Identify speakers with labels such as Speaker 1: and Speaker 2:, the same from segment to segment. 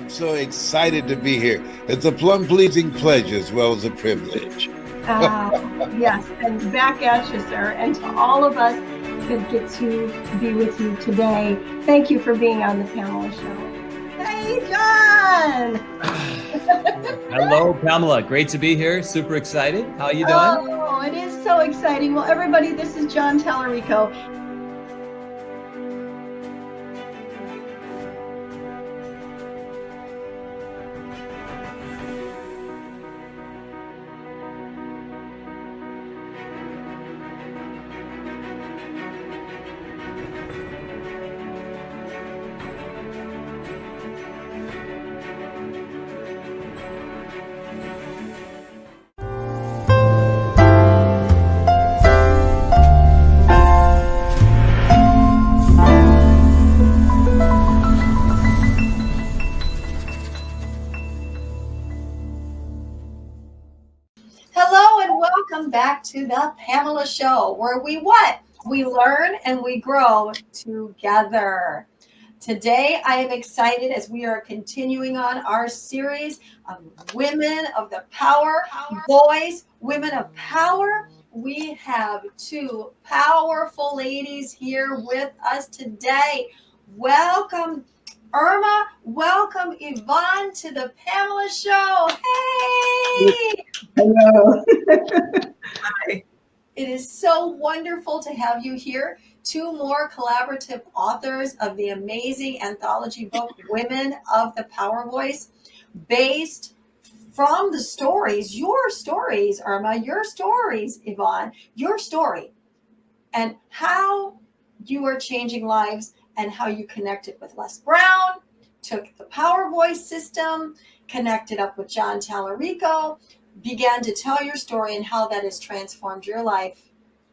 Speaker 1: I'm so excited to be here. It's a plum-pleasing pleasure as well as a privilege.
Speaker 2: Yes, and back at you, sir. And to all of us that get to be with you today, thank you for being on the Pamela Show. Hey, John!
Speaker 3: Hello, Pamela. Great to be here. Super excited. How are you doing?
Speaker 2: Oh, it is so exciting. Well, everybody, this is John Tallarico. Welcome back to the Pamela Show, where we what? We learn and we grow together. Today, I am excited as we are continuing on our series of Women of the Power Voice, Women of Power. We have two powerful ladies here with us today. Welcome, Irma. Welcome, Yvonne, to the Pamela Show. Hey!
Speaker 4: Hello.
Speaker 2: Hi. It is so wonderful to have you here. Two more collaborative authors of the amazing anthology book, Women of the Power Voice, based from the stories, your stories, Irma, your stories, Yvonne, your story, and how you are changing lives and how you connected with Les Brown, took the Power Voice system, connected up with John Tallarico, began to tell your story and how that has transformed your life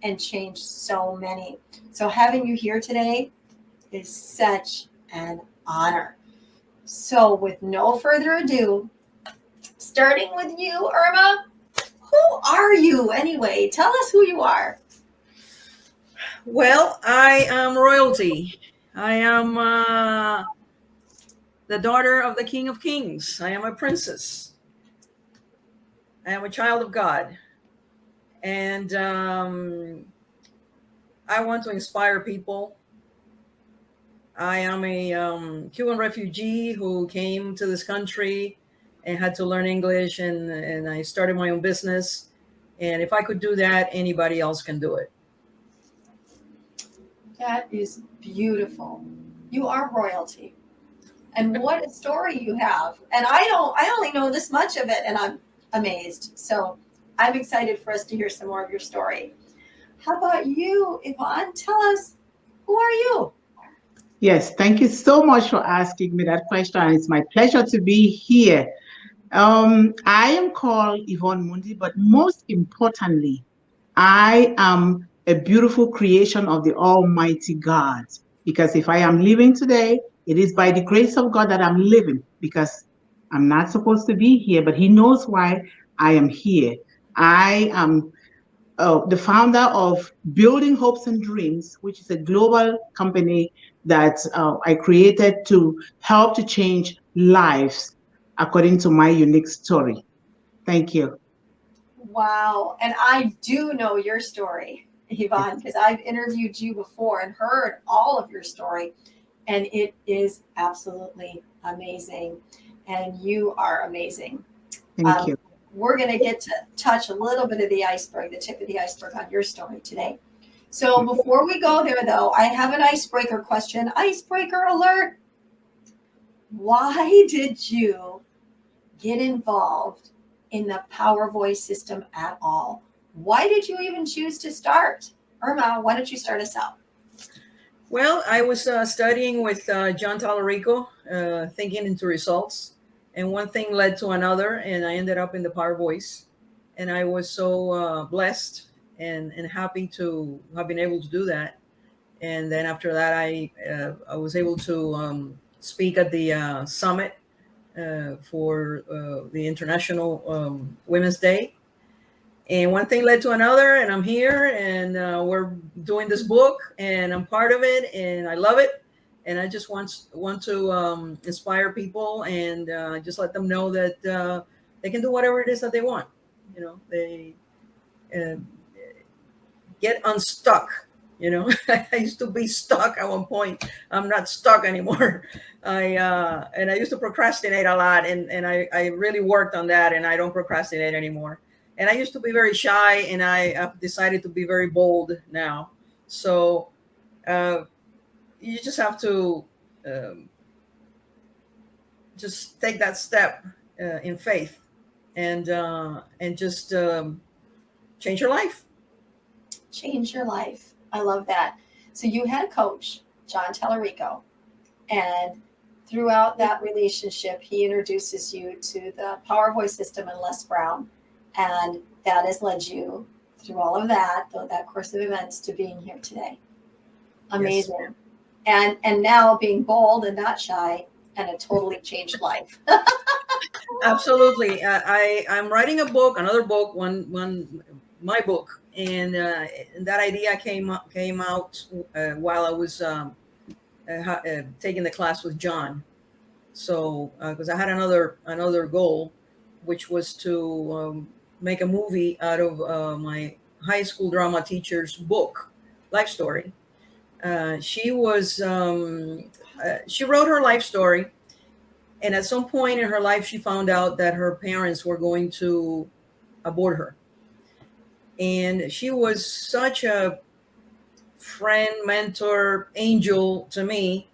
Speaker 2: and changed so many. So having you here today is such an honor. So with no further ado, starting with you, Irma, who are you anyway? Tell us who you are.
Speaker 4: Well, I am royalty. I am the daughter of the King of Kings. I am a princess. I am a child of God. And I want to inspire people. I am a Cuban refugee who came to this country and had to learn English, and I started my own business. And if I could do that, anybody else can do it.
Speaker 2: That is beautiful. You are royalty. And what a story you have. And I only know this much of it, and I'm amazed. So I'm excited for us to hear some more of your story. How about you, Yvonne? Tell us, who are you?
Speaker 5: Yes, thank you so much for asking me that question. It's my pleasure to be here. I am called Yvonne Mundi, but most importantly, I am a beautiful creation of the Almighty God. Because if I am living today, it is by the grace of God that I'm living, because I'm not supposed to be here, but He knows why I am here. I am the founder of Building Hopes and Dreams, which is a global company that I created to help to change lives according to my unique story. Thank you.
Speaker 2: Wow. And I do know your story, Yvonne, because I've interviewed you before and heard all of your story. And it is absolutely amazing. And you are amazing.
Speaker 5: Thank you.
Speaker 2: We're going to get to touch a little bit of the iceberg, the tip of the iceberg on your story today. So before we go there, though, I have an icebreaker question. Icebreaker alert. Why did you get involved in the Power Voice system at all? Why did you even choose to start? Irma, why don't you start us out?
Speaker 4: Well, I was studying with John Tallarico, thinking into results. And one thing led to another, and I ended up in the Power Voice. And I was so blessed and happy to have been able to do that. And then after that, I was able to speak at the summit for the International Women's Day. And one thing led to another, and I'm here, and we're doing this book, and I'm part of it, and I love it. and I just want to inspire people and just let them know that they can do whatever it is that they want. You know, they get unstuck. You know, I used to be stuck at one point. I'm not stuck anymore. And I used to procrastinate a lot, and I really worked on that, and I don't procrastinate anymore. And I used to be very shy, and I've decided to be very bold now. So you just have to just take that step in faith, and just change your life.
Speaker 2: Change your life. I love that. So you had a coach, John Tallarico, and throughout that relationship, he introduces you to the Power Voice system and Les Brown, and that has led you through all of that, though that course of events, to being here today. Amazing. Yes. And now being bold and not shy, and a totally changed life.
Speaker 4: Absolutely. I'm writing a book, another book, my book, and that idea came out while I was taking the class with John. So because I had another goal, which was to make a movie out of my high school drama teacher's book, life story. She wrote her life story, and at some point in her life, she found out that her parents were going to abort her. And she was such a friend, mentor, angel to me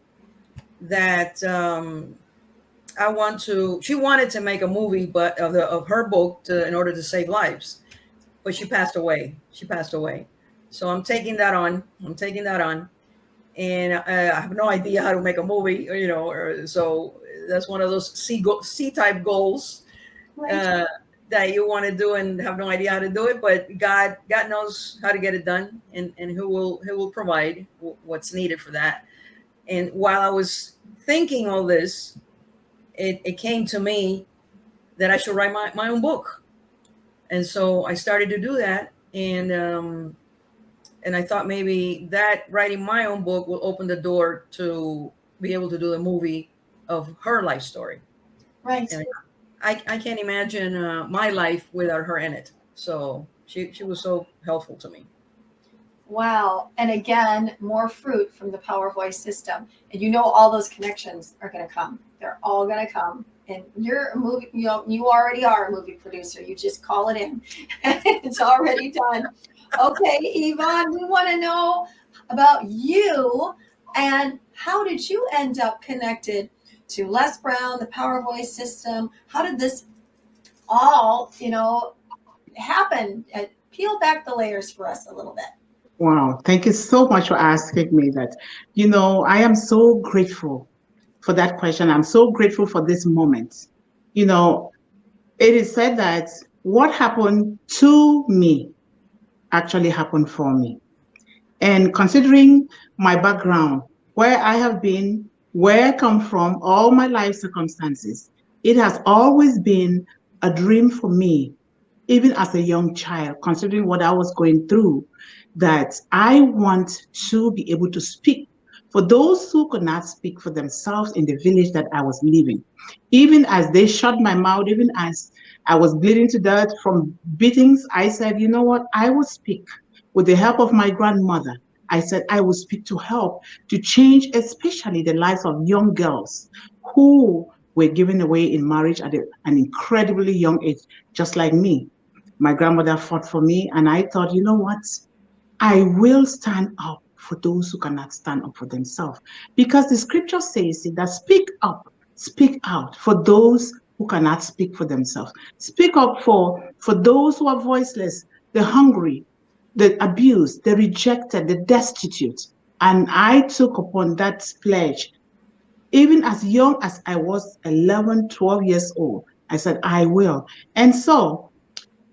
Speaker 4: that she wanted to make a movie, but of her book in order to save lives. But she passed away. So I'm taking that on. And I have no idea how to make a movie, you know, so that's one of those C-type goals.
Speaker 2: Right.
Speaker 4: That you want to do and have no idea how to do it, but God knows how to get it done, and He will provide what's needed for that. And while I was thinking all this, it came to me that I should write my own book, and so I started to do that, and I thought maybe that writing my own book will open the door to be able to do the movie of her life story.
Speaker 2: Right.
Speaker 4: And I can't imagine my life without her in it. So she was so helpful to me.
Speaker 2: Wow. And again, more fruit from the Power Voice system. And you know all those connections are going to come. They're all going to come. And you're a movie, you know, you already are a movie producer. You just call it in. It's already done. Okay, Yvonne, we want to know about you and how did you end up connected to Les Brown, the Power Voice system? How did this all, you know, happen? Peel back the layers for us a little bit.
Speaker 5: Wow, thank you so much for asking me that. You know, I am so grateful for that question. I'm so grateful for this moment. You know, it is said that what happened to me actually happened for me. And considering my background, where I have been, where I come from, all my life circumstances, it has always been a dream for me, even as a young child, considering what I was going through, that I want to be able to speak for those who could not speak for themselves in the village that I was living. Even as they shut my mouth, even as I was bleeding to death from beatings, I said, you know what, I will speak. With the help of my grandmother, I said I will speak to help to change, especially the lives of young girls who were given away in marriage at an incredibly young age, just like me. My grandmother fought for me, and I thought, you know what? I will stand up for those who cannot stand up for themselves. Because the scripture says that speak up, speak out for those who cannot speak for themselves. Speak up for those who are voiceless, the hungry, the abused, the rejected, the destitute. And I took upon that pledge, even as young as I was 11, 12 years old. I said, I will. And so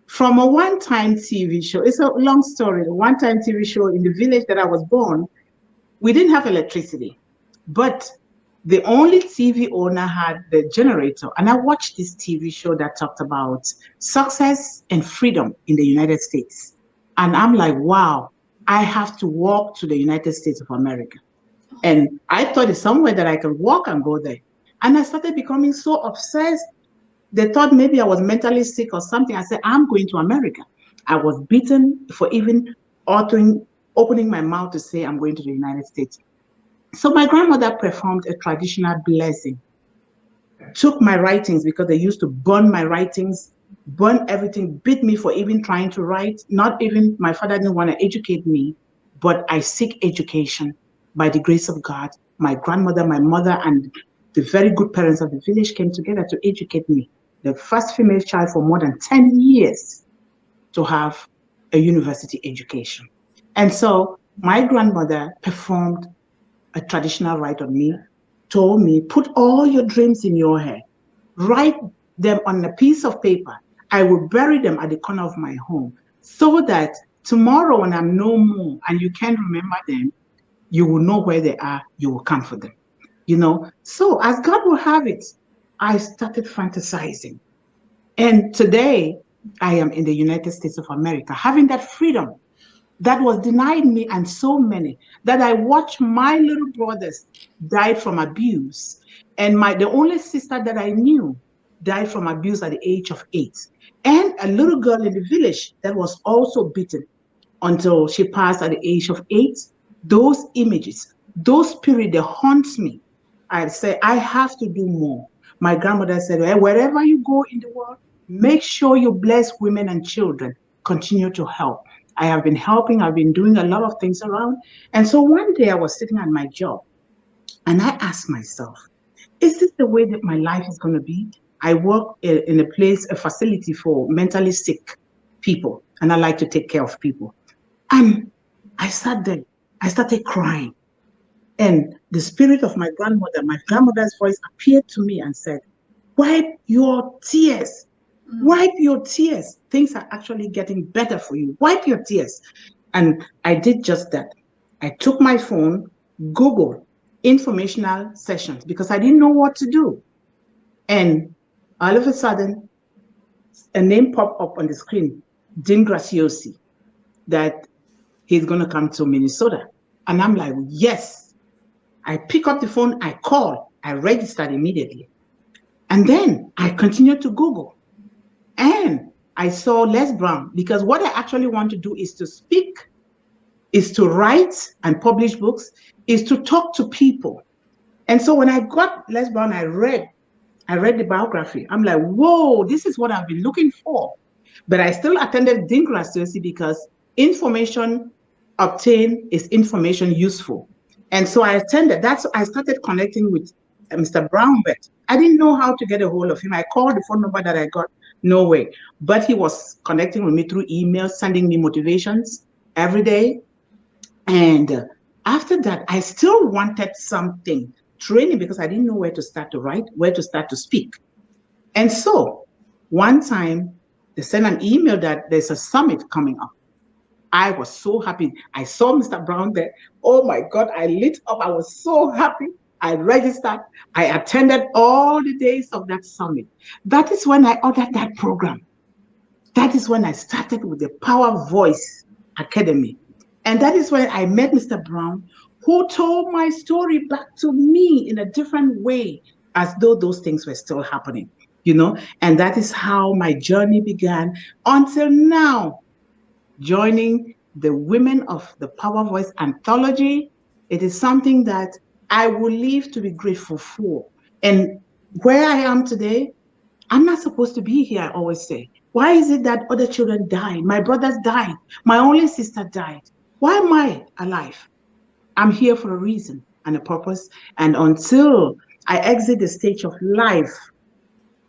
Speaker 5: from a one-time TV show, it's a long story, a one-time TV show in the village that I was born, we didn't have electricity, but the only TV owner had the generator. And I watched this TV show that talked about success and freedom in the United States. And I'm like, wow, I have to walk to the United States of America. And I thought it's somewhere that I could walk and go there. And I started becoming so obsessed. They thought maybe I was mentally sick or something. I said, I'm going to America. I was beaten for even opening my mouth to say I'm going to the United States. So my grandmother performed a traditional blessing, took my writings because they used to burn my writings, burn everything, beat me for even trying to write. Not even, my father didn't want to educate me, but I seek education by the grace of God. My grandmother, my mother, and the very good parents of the village came together to educate me. The first female child for more than 10 years to have a university education. And so my grandmother performed a traditional rite on me, told me, put all your dreams in your head, write them on a piece of paper. I will bury them at the corner of my home so that tomorrow when I'm no more and you can't remember them, you will know where they are, you will come for them. You know, so as God will have it, I started fantasizing. And today I am in the United States of America, having that freedom that was denied me and so many, that I watched my little brothers died from abuse. And the only sister that I knew died from abuse at the age of 8. And a little girl in the village that was also beaten until she passed at the age of 8. Those images, those spirits, they haunt me. I say, I have to do more. My grandmother said, well, wherever you go in the world, make sure you bless women and children. Continue to help. I have been helping. I've been doing a lot of things around. And so one day I was sitting at my job and I asked myself, is this the way that my life is going to be? I work in a facility for mentally sick people, and I like to take care of people. And I sat there. I started crying. And the spirit of my grandmother's voice appeared to me and said, wipe your tears. Wipe your tears. Things are actually getting better for you. Wipe your tears. And I did just that. I took my phone, Googled informational sessions because I didn't know what to do. And all of a sudden, a name popped up on the screen, Dean Graciosi, that he's going to come to Minnesota. And I'm like, yes. I pick up the phone, I call, I registered immediately. And then I continued to Google. And I saw Les Brown, because what I actually want to do is to speak, is to write and publish books, is to talk to people. And so when I got Les Brown, I read the biography. I'm like, whoa, this is what I've been looking for. But I still attended Dean Graciosi because information obtained is information useful. And so I attended. I started connecting with Mr. Brown, but I didn't know how to get a hold of him. I called the phone number that I got, no way. But he was connecting with me through email, sending me motivations every day. And after that, I still wanted something, training, because I didn't know where to start to write, where to start to speak. And so one time they sent an email that there's a summit coming up. I was so happy. I saw Mr. Brown there. Oh my God, I lit up. I was so happy. I registered. I attended all the days of that summit. That is when I ordered that program. That is when I started with the Power Voice Academy. And that is when I met Mr. Brown, who told my story back to me in a different way, as though those things were still happening, you know? And that is how my journey began until now, joining the Women of the Power Voice Anthology. It is something that I will live to be grateful for. And where I am today, I'm not supposed to be here, I always say. Why is it that other children died? My brothers died. My only sister died. Why am I alive? I'm here for a reason and a purpose. And until I exit the stage of life,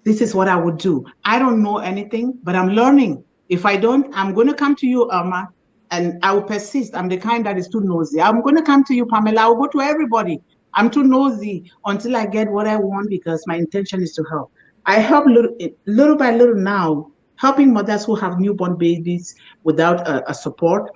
Speaker 5: this is what I would do. I don't know anything, but I'm learning. If I don't, I'm going to come to you, Irma, and I will persist. I'm the kind that is too nosy. I'm going to come to you, Pamela. I'll go to everybody. I'm too nosy until I get what I want, because my intention is to help. I help little by little now, helping mothers who have newborn babies without a support.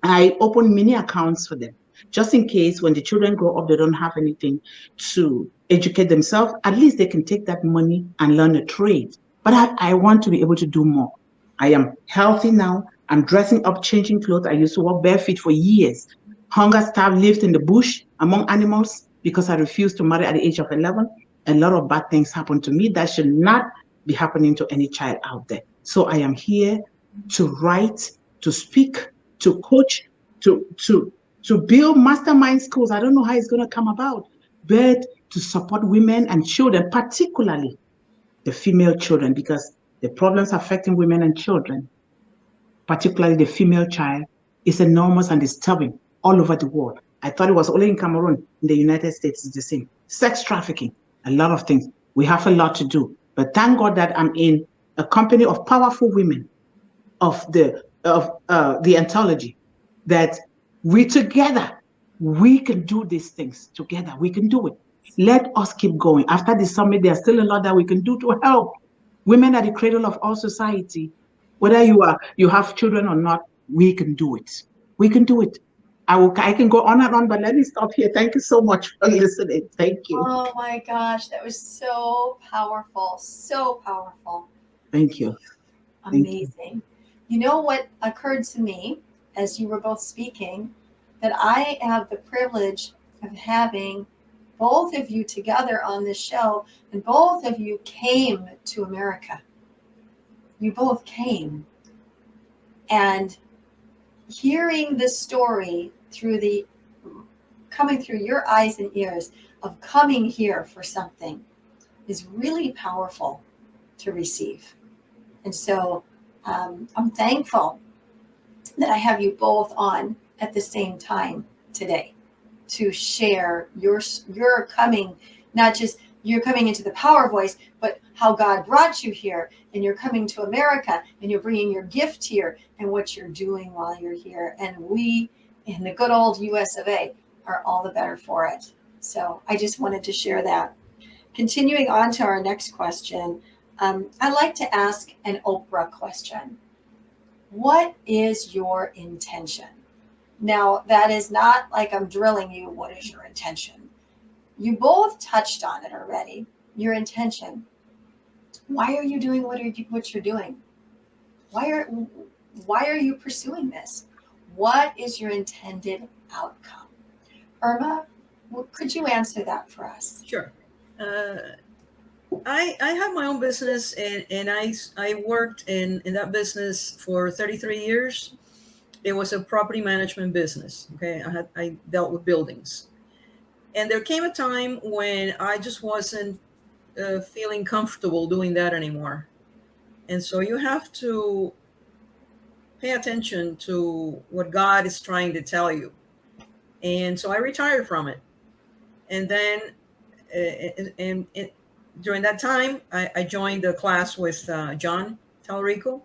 Speaker 5: I open mini accounts for them, just in case when the children grow up, they don't have anything to educate themselves. At least they can take that money and learn a trade. But I want to be able to do more. I am healthy now. I'm dressing up, changing clothes. I used to walk barefoot for years. hunger starved, lived in the bush among animals because I refused to marry at the age of 11. A lot of bad things happened to me that should not be happening to any child out there. So I am here to write, to speak, to coach, to build mastermind schools. I don't know how it's going to come about, but to support women and children, particularly the female children, because the problems affecting women and children, particularly the female child, is enormous and disturbing all over the world. I thought it was only in Cameroon. In the United States, it's the same. Sex trafficking, a lot of things. We have a lot to do. But thank God that I'm in a company of powerful women of the anthology, that we together, we can do these things together. We can do it. Let us keep going. After the summit, there's still a lot that we can do to help. Women are the cradle of all society. Whether you have children or not, we can do it. We can do it. I can go on and on, but let me stop here. Thank you so much for listening. Thank you.
Speaker 2: Oh my gosh, that was so powerful. So powerful.
Speaker 5: Thank you.
Speaker 2: Amazing. You know what occurred to me as you were both speaking, that I have the privilege of having both of you together on this show, and both of you came to America. You both came. And hearing the story coming through your eyes and ears of coming here for something is really powerful to receive. And so I'm thankful that I have you both on at the same time today to share your coming, not just you're coming into the Power Voice, but how God brought you here, and you're coming to America, and you're bringing your gift here, and what you're doing while you're here. And we in the good old US of A are all the better for it. So I just wanted to share that. Continuing on to our next question, I like to ask an Oprah question. What is your intention? Now, that is not like I'm drilling you. What is your intention? You both touched on it already. Your intention. Why are you doing what you're doing? Why are you pursuing this? What is your intended outcome? Irma, could you answer that for us?
Speaker 4: Sure. I have my own business, and I worked in that business for 33 years. It was a property management business. Okay, I dealt with buildings, and there came a time when I just wasn't feeling comfortable doing that anymore. And so you have to pay attention to what God is trying to tell you. And so I retired from it, and then during that time, I joined a class with John Talarico.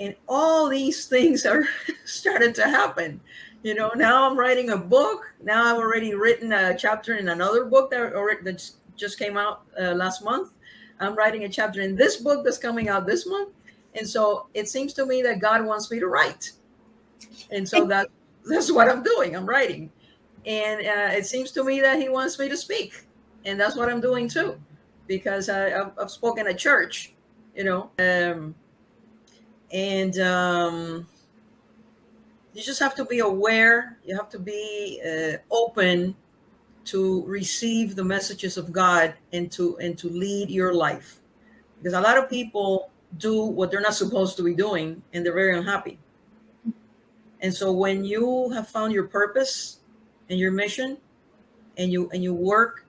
Speaker 4: And all these things are started to happen. You know, now I'm writing a book. Now I've already written a chapter in another book that just came out last month. I'm writing a chapter in this book that's coming out this month. And so it seems to me that God wants me to write. And so that's what I'm doing. I'm writing. And it seems to me that he wants me to speak. And that's what I'm doing too. Because I've spoken at church, you know. And you just have to be aware. You have to be open to receive the messages of God and to lead your life. Because a lot of people do what they're not supposed to be doing, and they're very unhappy. And so when you have found your purpose and your mission, and you work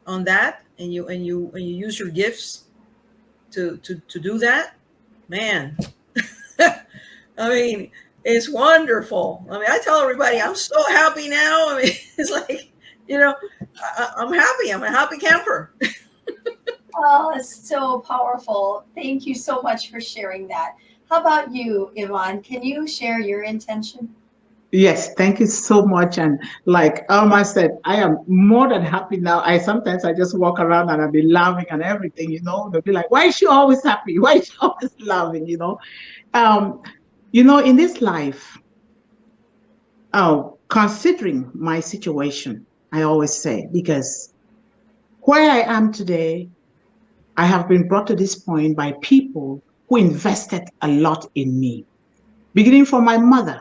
Speaker 4: on that, and you use your gifts to do that, man. I mean, it's wonderful. I mean, I tell everybody I'm so happy now. I mean, it's like, you know, I'm happy. I'm a happy camper.
Speaker 2: Oh, it's so powerful. Thank you so much for sharing that. How about you, Yvonne? Can you share your intention?
Speaker 5: Yes, thank you so much. And like Irma said, I am more than happy now. Sometimes I just walk around and I'll be laughing and everything, you know. They'll be like, why is she always happy? Why is she always laughing, you know? You know, in this life, considering my situation, I always say, because where I am today, I have been brought to this point by people who invested a lot in me, beginning from my mother,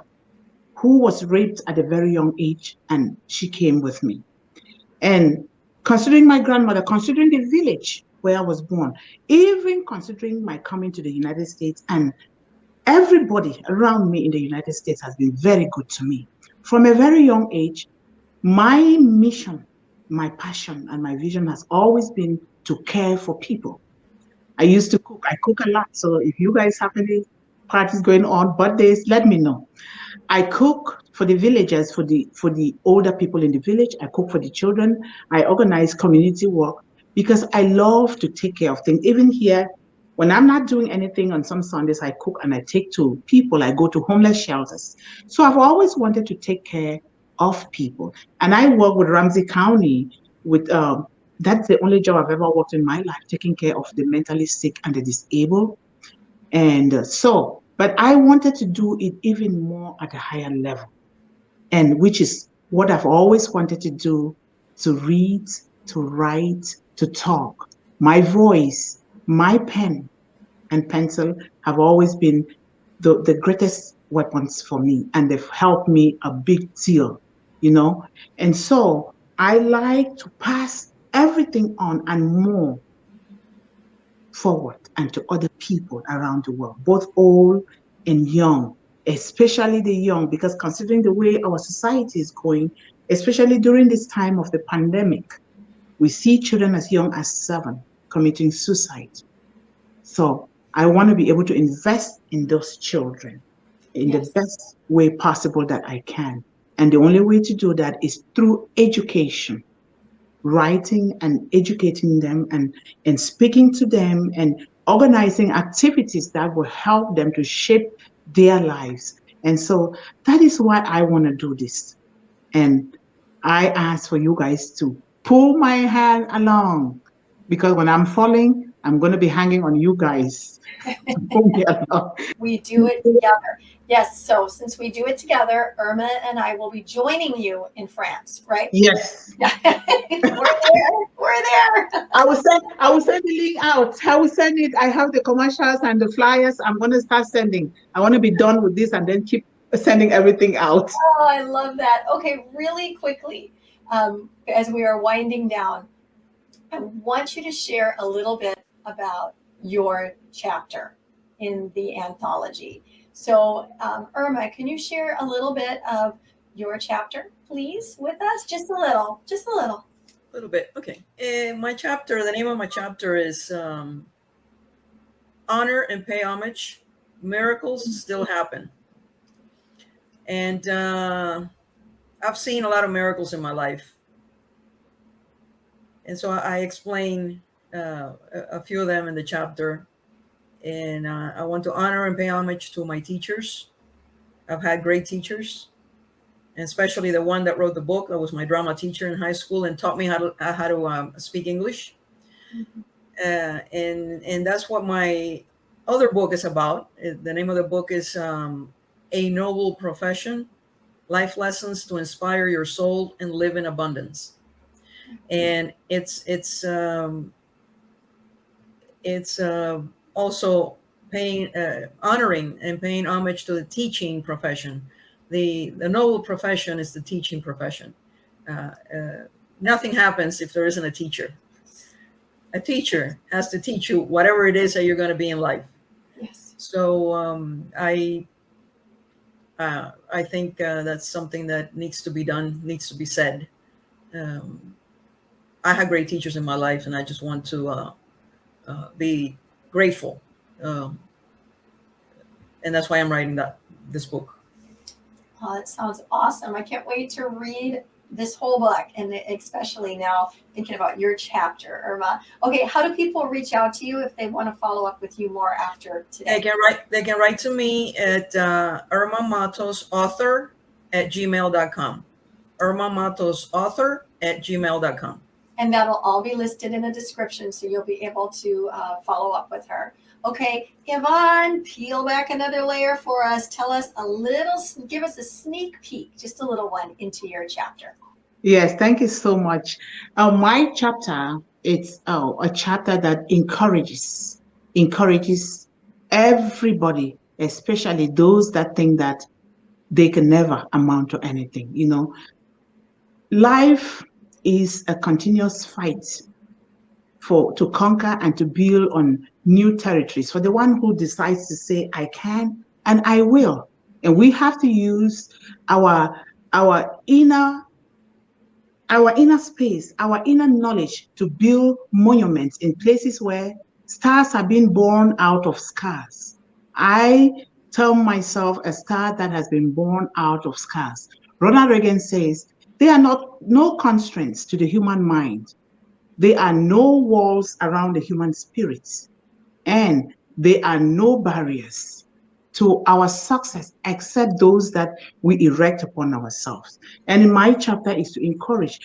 Speaker 5: who was raped at a very young age, and she came with me. And considering my grandmother, considering the village where I was born, even considering my coming to the United States, and everybody around me in the United States has been very good to me. From a very young age, my mission, my passion, and my vision has always been to care for people. I used to cook. I cook a lot. So if you guys have any parties going on, birthdays, let me know. I cook for the villagers, for the older people in the village. I cook for the children. I organize community work because I love to take care of things. Even here, when I'm not doing anything on some Sundays, I cook and I take to people. I go to homeless shelters. So I've always wanted to take care of people. And I work with Ramsey County with that's the only job I've ever worked in my life, taking care of the mentally sick and the disabled. And but I wanted to do it even more at a higher level, and which is what I've always wanted to do, to read, to write, to talk. My voice, my pen and pencil have always been the greatest weapons for me, and they've helped me a big deal, you know? And so I like to pass everything on and more forward and to other people around the world, both old and young, especially the young, because considering the way our society is going, especially during this time of the pandemic, we see children as young as 7 committing suicide. So I want to be able to invest in those children in the best way possible that I can. And the only way to do that is through education, writing and educating them and speaking to them and organizing activities that will help them to shape their lives. And so that is why I want to do this. And I ask for you guys to pull my hand along, because when I'm falling, I'm going to be hanging on you guys.
Speaker 2: We do it together. Yes. So since we do it together, Irma and I will be joining you in France, right?
Speaker 5: Yes.
Speaker 2: We're there. We're there.
Speaker 5: I will send the link out. I will send it. I have the commercials and the flyers. I'm going to start sending. I want to be done with this and then keep sending everything out.
Speaker 2: Oh, I love that. Okay, really quickly, as we are winding down, I want you to share a little bit about your chapter in the anthology. So, Irma, can you share a little bit of your chapter, please, with us? Just a little.
Speaker 4: A little bit. Okay. My chapter, the name of my chapter is Honor and Pay Homage. Miracles Still Happen. And I've seen a lot of miracles in my life. And so I explain a few of them in the chapter. And I want to honor and pay homage to my teachers. I've had great teachers, and especially the one that wrote the book. That was my drama teacher in high school and taught me how to speak English. Mm-hmm. And that's what my other book is about. The name of the book is A Noble Profession: Life Lessons to Inspire Your Soul and Live in Abundance. And it's also honoring and paying homage to the teaching profession. The noble profession is the teaching profession. Nothing happens if there isn't a teacher. A teacher has to teach you whatever it is that you're going to be in life.
Speaker 2: Yes.
Speaker 4: So I think that's something that needs to be done, needs to be said. I had great teachers in my life, and I just want to be grateful, and that's why I'm writing this book.
Speaker 2: Oh, that sounds awesome. I can't wait to read this whole book, and especially now thinking about your chapter, Irma. Okay, how do people reach out to you if they want to follow up with you more after today?
Speaker 4: They can write to me at IrmaMatosAuthor @gmail.com. IrmaMatosAuthor @gmail.com.
Speaker 2: And that'll all be listed in the description, so you'll be able to follow up with her. Okay, Yvonne, peel back another layer for us. Tell us give us a sneak peek, just a little one, into your chapter.
Speaker 5: Yes, thank you so much. My chapter, it's a chapter that encourages everybody, especially those that think that they can never amount to anything. Life is a continuous fight to conquer and to build on new territories. For the one who decides to say, I can and I will. And we have to use our inner space, our inner knowledge to build monuments in places where stars are being born out of scars. I tell myself a star that has been born out of scars. Ronald Reagan says, there are no constraints to the human mind. There are no walls around the human spirit. And there are no barriers to our success except those that we erect upon ourselves. And in my chapter is to encourage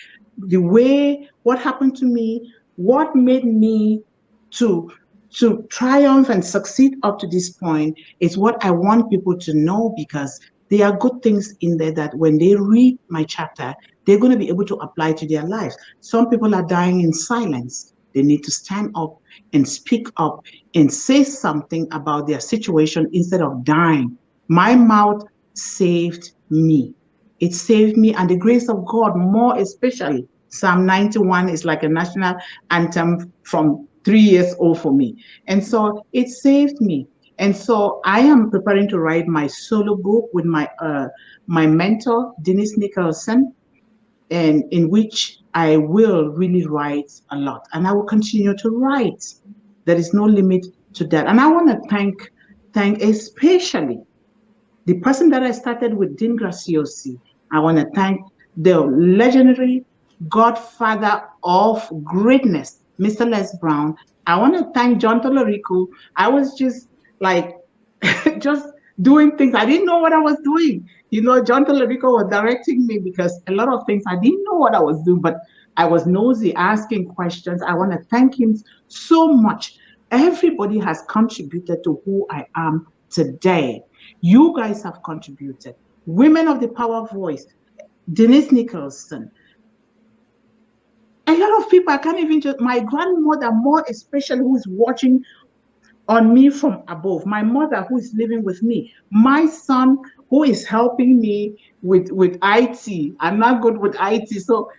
Speaker 5: what happened to me, what made me to triumph and succeed up to this point is what I want people to know, because there are good things in there that when they read my chapter, they're going to be able to apply to their lives. Some people are dying in silence. They need to stand up and speak up and say something about their situation instead of dying. My mouth saved me. It saved me, and the grace of God, more especially. Psalm 91 is like a national anthem from 3 years old for me. And so it saved me. And so I am preparing to write my solo book with my mentor, Denise Nicholson, and in which I will really write a lot. And I will continue to write. There is no limit to that. And I want to thank especially the person that I started with, Dean Graciosi. I want to thank the legendary godfather of greatness, Mr. Les Brown. I want to thank John Tolorico. I was just just doing things. I didn't know what I was doing. John Tolorico was directing me because a lot of things I didn't know what I was doing, but I was nosy, asking questions. I want to thank him so much. Everybody has contributed to who I am today. You guys have contributed. Women of the Power Voice, Denise Nicholson. A lot of people, I can't even my grandmother, more especially, who is watching on me from above, my mother who is living with me, my son who is helping me with IT. I'm not good with IT. So,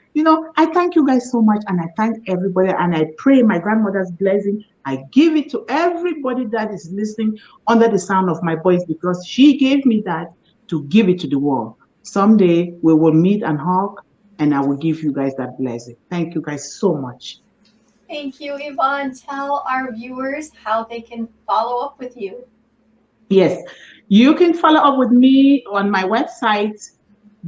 Speaker 5: I thank you guys so much, and I thank everybody, and I pray my grandmother's blessing. I give it to everybody that is listening under the sound of my voice, because she gave me that to give it to the world. Someday we will meet and hug, and I will give you guys that blessing. Thank you guys so much.
Speaker 2: Thank you, Yvonne. Tell our viewers how they can follow up with you.
Speaker 5: Yes, you can follow up with me on my website,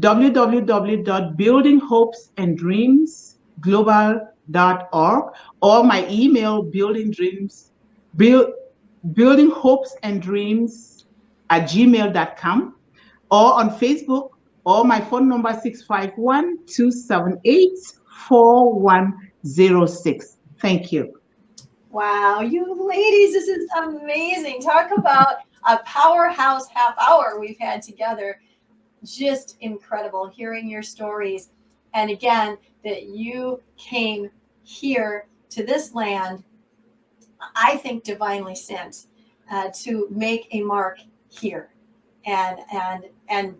Speaker 5: www.buildinghopesandreamsglobal.org, or my email, buildinghopesandreams@gmail.com, or on Facebook, or my phone number 651-278-4106. Thank you.
Speaker 2: Wow, you ladies, this is amazing. Talk about a powerhouse half hour we've had together. Just incredible hearing your stories. And again, that you came here to this land, I think divinely sent, to make a mark here. And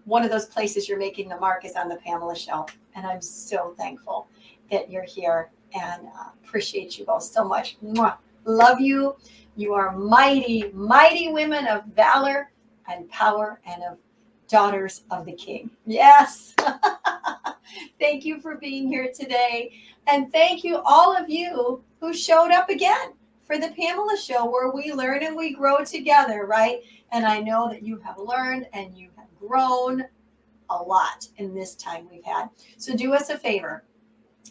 Speaker 2: one of those places you're making the mark is on the Pamela Show. And I'm so thankful that you're here, and appreciate you both so much. Mwah. Love you. You are mighty, mighty women of valor and power, and of daughters of the King. Yes. Thank you for being here today. And thank you, all of you who showed up again for the Pamela Show, where we learn and we grow together, right? And I know that you have learned and you have grown a lot in this time we've had. So do us a favor.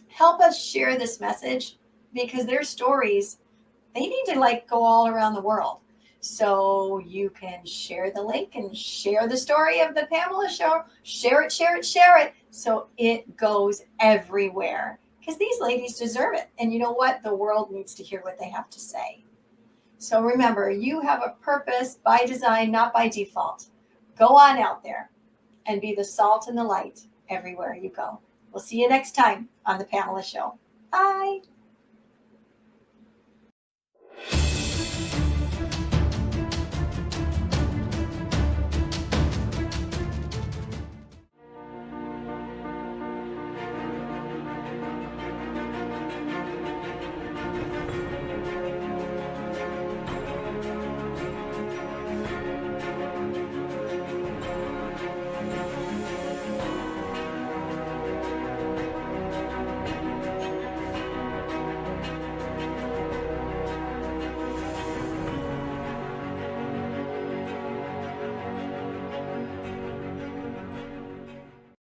Speaker 2: Help us share this message, because their stories, they need to go all around the world. So you can share the link and share the story of the Pamela Show. Share it, share it, share it, so it goes everywhere, because these ladies deserve it. And you know what? The world needs to hear what they have to say. So remember, you have a purpose by design, not by default. Go on out there and be the salt and the light everywhere you go. We'll see you next time on the Pamela Show. Bye.